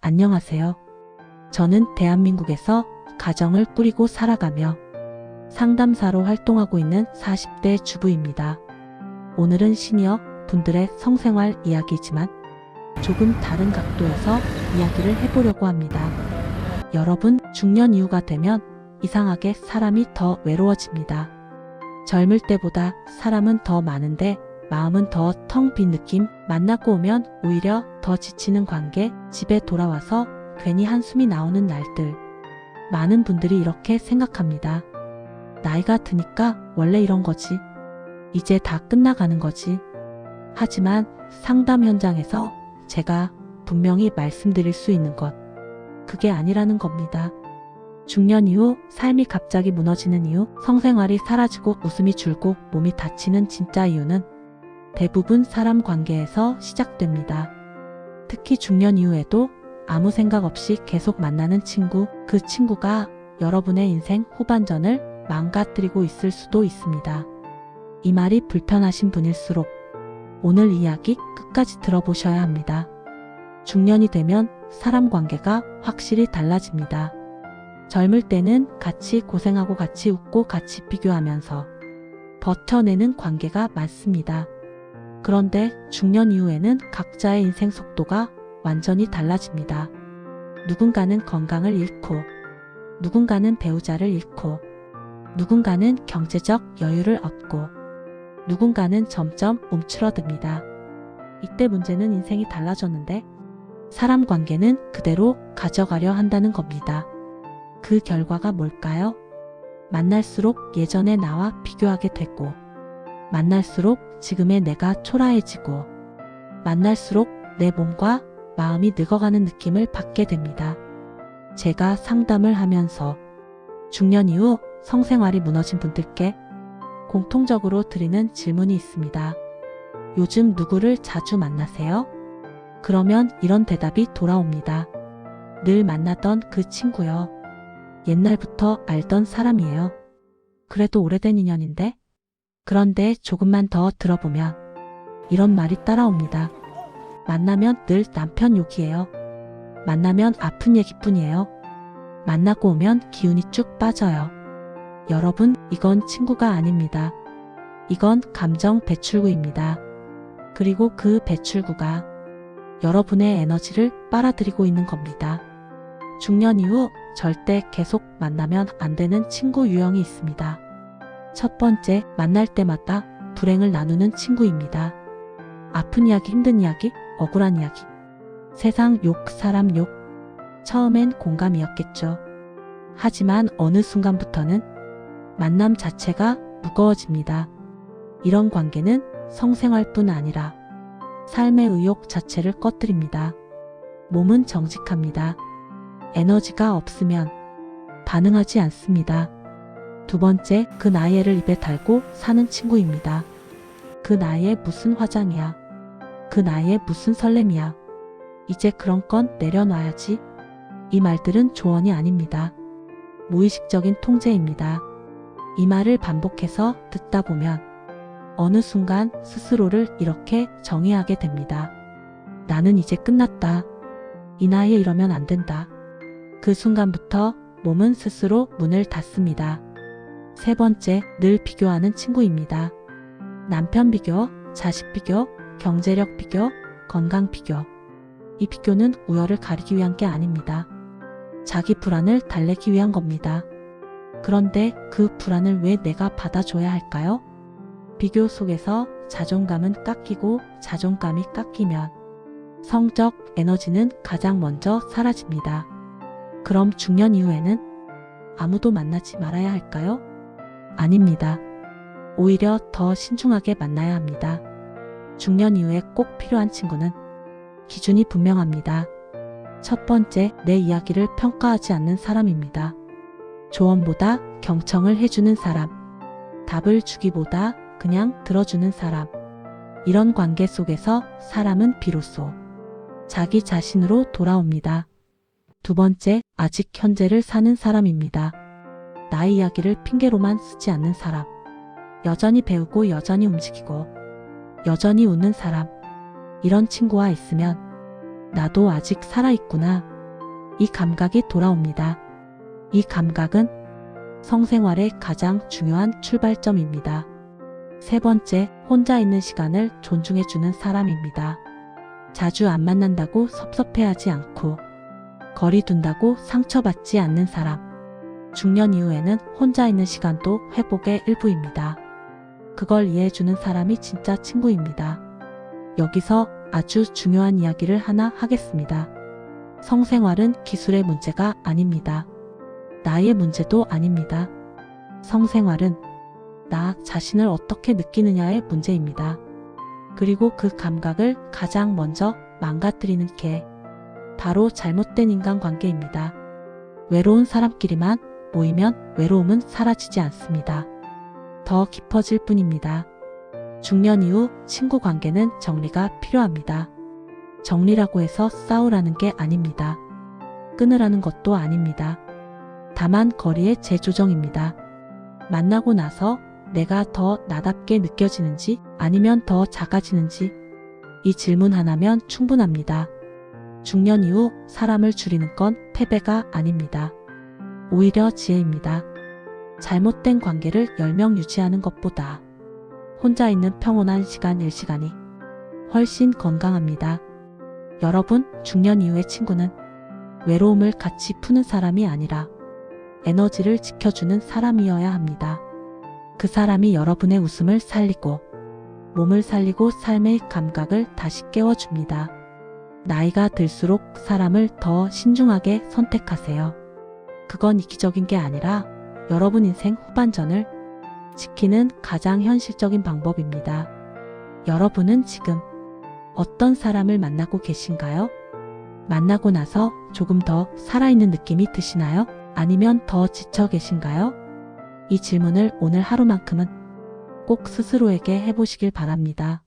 안녕하세요. 저는 대한민국에서 가정을 꾸리고 살아가며 상담사로 활동하고 있는 40대 주부입니다. 오늘은 시니어 분들의 성생활 이야기지만 조금 다른 각도에서 이야기를 해보려고 합니다. 여러분, 중년 이후가 되면 이상하게 사람이 더 외로워집니다. 젊을 때보다 사람은 더 많은데 마음은 더 텅 빈 느낌, 만나고 오면 오히려 더 지치는 관계, 집에 돌아와서 괜히 한숨이 나오는 날들. 많은 분들이 이렇게 생각합니다. 나이가 드니까 원래 이런 거지. 이제 다 끝나가는 거지. 하지만 상담 현장에서 제가 분명히 말씀드릴 수 있는 것, 그게 아니라는 겁니다. 중년 이후 삶이 갑자기 무너지는 이유, 성생활이 사라지고 웃음이 줄고 몸이 다치는 진짜 이유는 대부분 사람 관계에서 시작됩니다. 특히 중년 이후에도 아무 생각 없이 계속 만나는 친구, 그 친구가 여러분의 인생 후반전을 망가뜨리고 있을 수도 있습니다. 이 말이 불편하신 분일수록 오늘 이야기 끝까지 들어보셔야 합니다. 중년이 되면 사람 관계가 확실히 달라집니다. 젊을 때는 같이 고생하고 같이 웃고 같이 비교하면서 버텨내는 관계가 많습니다. 그런데 중년 이후에는 각자의 인생 속도가 완전히 달라집니다. 누군가는 건강을 잃고, 누군가는 배우자를 잃고, 누군가는 경제적 여유를 얻고, 누군가는 점점 움츠러듭니다. 이때 문제는 인생이 달라졌는데 사람 관계는 그대로 가져가려 한다는 겁니다. 그 결과가 뭘까요? 만날수록 예전의 나와 비교하게 되고, 만날수록 지금의 내가 초라해지고, 만날수록 내 몸과 마음이 늙어가는 느낌을 받게 됩니다. 제가 상담을 하면서 중년 이후 성생활이 무너진 분들께 공통적으로 드리는 질문이 있습니다. 요즘 누구를 자주 만나세요? 그러면 이런 대답이 돌아옵니다. 늘 만나던 그 친구요. 옛날부터 알던 사람이에요. 그래도 오래된 인연인데? 그런데 조금만 더 들어보면 이런 말이 따라옵니다. 만나면 늘 남편 욕이에요. 만나면 아픈 얘기뿐이에요. 만나고 오면 기운이 쭉 빠져요. 여러분, 이건 친구가 아닙니다. 이건 감정 배출구입니다. 그리고 그 배출구가 여러분의 에너지를 빨아들이고 있는 겁니다. 중년 이후 절대 계속 만나면 안 되는 친구 유형이 있습니다. 첫 번째, 만날 때마다 불행을 나누는 친구입니다. 아픈 이야기, 힘든 이야기, 억울한 이야기. 세상 욕, 사람 욕. 처음엔 공감이었겠죠. 하지만 어느 순간부터는 만남 자체가 무거워집니다. 이런 관계는 성생활뿐 아니라 삶의 의욕 자체를 꺼뜨립니다. 몸은 정직합니다. 에너지가 없으면 반응하지 않습니다. 두 번째, 그 나이에를 입에 달고 사는 친구입니다. 그 나이에 무슨 화장이야. 그 나이에 무슨 설렘이야. 이제 그런 건 내려놔야지. 이 말들은 조언이 아닙니다. 무의식적인 통제입니다. 이 말을 반복해서 듣다 보면 어느 순간 스스로를 이렇게 정의하게 됩니다. 나는 이제 끝났다. 이 나이에 이러면 안 된다. 그 순간부터 몸은 스스로 문을 닫습니다. 세 번째, 늘 비교하는 친구입니다. 남편 비교, 자식 비교, 경제력 비교, 건강 비교. 이 비교는 우열을 가리기 위한 게 아닙니다. 자기 불안을 달래기 위한 겁니다. 그런데 그 불안을 왜 내가 받아줘야 할까요? 비교 속에서 자존감은 깎이고 자존감이 깎이면 성적 에너지는 가장 먼저 사라집니다. 그럼 중년 이후에는 아무도 만나지 말아야 할까요? 아닙니다. 오히려 더 신중하게 만나야 합니다. 중년 이후에 꼭 필요한 친구는 기준이 분명합니다. 첫 번째, 내 이야기를 평가하지 않는 사람입니다. 조언보다 경청을 해주는 사람, 답을 주기보다 그냥 들어주는 사람. 이런 관계 속에서 사람은 비로소 자기 자신으로 돌아옵니다. 두 번째, 아직 현재를 사는 사람입니다. 나의 이야기를 핑계로만 쓰지 않는 사람. 여전히 배우고 여전히 움직이고 여전히 웃는 사람. 이런 친구와 있으면 나도 아직 살아있구나 이 감각이 돌아옵니다. 이 감각은 성생활의 가장 중요한 출발점입니다. 세 번째, 혼자 있는 시간을 존중해주는 사람입니다. 자주 안 만난다고 섭섭해하지 않고 거리 둔다고 상처받지 않는 사람. 중년 이후에는 혼자 있는 시간도 회복의 일부입니다. 그걸 이해해주는 사람이 진짜 친구입니다. 여기서 아주 중요한 이야기를 하나 하겠습니다. 성생활은 기술의 문제가 아닙니다. 나이의 문제도 아닙니다. 성생활은 나 자신을 어떻게 느끼느냐의 문제입니다. 그리고 그 감각을 가장 먼저 망가뜨리는 게 바로 잘못된 인간관계입니다. 외로운 사람끼리만 모이면 외로움은 사라지지 않습니다. 더 깊어질 뿐입니다. 중년 이후 친구 관계는 정리가 필요합니다. 정리라고 해서 싸우라는 게 아닙니다. 끊으라는 것도 아닙니다. 다만 거리의 재조정입니다. 만나고 나서 내가 더 나답게 느껴지는지 아니면 더 작아지는지 이 질문 하나면 충분합니다. 중년 이후 사람을 줄이는 건 패배가 아닙니다. 오히려 지혜입니다. 잘못된 관계를 10명 유지하는 것보다 혼자 있는 평온한 시간 1시간이 훨씬 건강합니다. 여러분, 중년 이후의 친구는 외로움을 같이 푸는 사람이 아니라 에너지를 지켜주는 사람이어야 합니다. 그 사람이 여러분의 웃음을 살리고 몸을 살리고 삶의 감각을 다시 깨워줍니다. 나이가 들수록 사람을 더 신중하게 선택하세요. 그건 이기적인 게 아니라 여러분 인생 후반전을 지키는 가장 현실적인 방법입니다. 여러분은 지금 어떤 사람을 만나고 계신가요? 만나고 나서 조금 더 살아있는 느낌이 드시나요? 아니면 더 지쳐 계신가요? 이 질문을 오늘 하루만큼은 꼭 스스로에게 해보시길 바랍니다.